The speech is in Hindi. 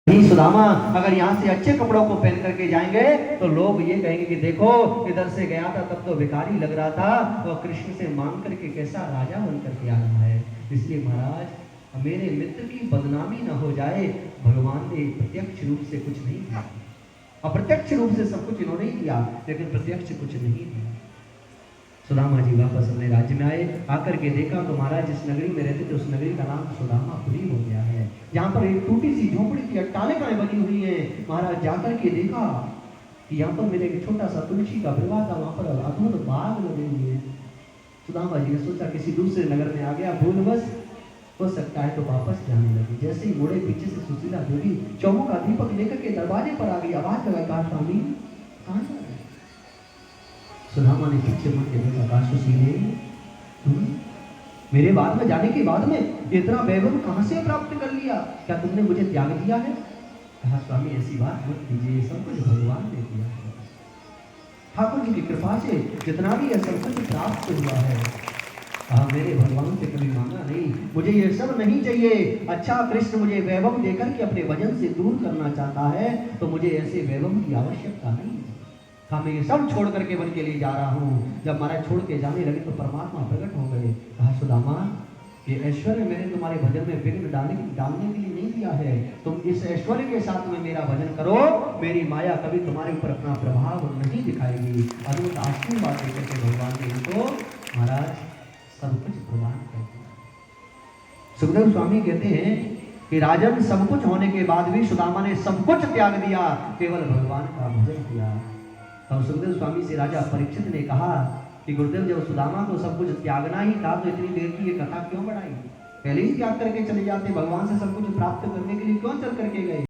ही सुदामा अगर यहाँ से अच्छे कपड़ों को पहन करके जाएंगे तो लोग ये कहेंगे कि देखो इधर से गया था तब तो भिखारी लग रहा था और कृष्ण से मांग करके कैसा राजा बन करके आ रहा है। इसलिए महाराज मेरे मित्र की बदनामी न हो जाए, भगवान ने प्रत्यक्ष रूप से कुछ नहीं दिया, अप्रत्यक्ष रूप से सब कुछ इन्होंने ही दिया लेकिन प्रत्यक्ष कुछ नहीं दिया। सुदामा जी वापस अपने राज्य में आए, आकर के देखा तो महाराज जिस नगरी में रहते थे उस नगरी का नाम सुदामापुरी हो गया है, जहाँ पर एक टूटी सी झोपड़ी की अट्टालिकाएं बनी हुई है। महाराज जाकर के देखा कि यहाँ पर मेरे एक छोटा सा तुलसी का विवाह था, वहां पर अद्भुत बाग लगे हुए हैं। सुदामा जी ने सोचा किसी दूसरे नगर में आ गया, भूलवश हो सकता है तो वापस जाने लगे। जैसे ही मुड़े पीछे से सुशीला देवी चौमुख का दीपक लेकर के दरवाजे पर आ गई, आवाज लगाई, कहा स्वामी कहाँ जा रहे? सुदामा ने पीछे मुड़ के देखा, कहा सुशीले तुम मेरे बाद में जाने के बाद में इतना वैभव कहां से प्राप्त कर लिया? क्या तुमने मुझे त्याग दिया है? कहा स्वामी ऐसी बात मत कीजिए, सब कुछ भगवान ने दिया है। ठाकुर जी की कृपा से जितना भी यह सब कुछ प्राप्त हुआ है, कहा मेरे भगवान से कभी मांगा नहीं, मुझे ये सब नहीं चाहिए। अच्छा कृष्ण मुझे वैभव देकर के अपने वजन से दूर करना चाहता है तो मुझे ऐसे वैभव की आवश्यकता नहीं। हाँ मैं ये सब छोड़ करके वन के लिए जा रहा हूँ। जब महाराज छोड़ के जाने लगे तो परमात्मा प्रकट हो गए। कहा सुदामा ये ऐश्वर्य मैंने तुम्हारे भजन में विघ्न डालने के लिए नहीं दिया है, तुम इस ऐश्वर्य के साथ में मेरा भजन करो, मेरी माया कभी तुम्हारे ऊपर अपना प्रभाव नहीं दिखाएगी। अद्भुत आशीर्वाद देकर के भगवान ने उनको महाराज सब कुछ प्रदान कर दिया। सुखदेव स्वामी कहते हैं कि राजन सब कुछ होने के बाद भी सुदामा ने सब कुछ त्याग दिया, केवल भगवान का भजन किया। तब सुखदेव स्वामी से राजा परीक्षित ने कहा कि गुरुदेव जब सुदामा को सब कुछ त्यागना ही था तो इतनी देर की ये कथा क्यों बढ़ाई? पहले ही त्याग करके चले जाते, भगवान से सब कुछ प्राप्त करने के लिए क्यों चल करके गए?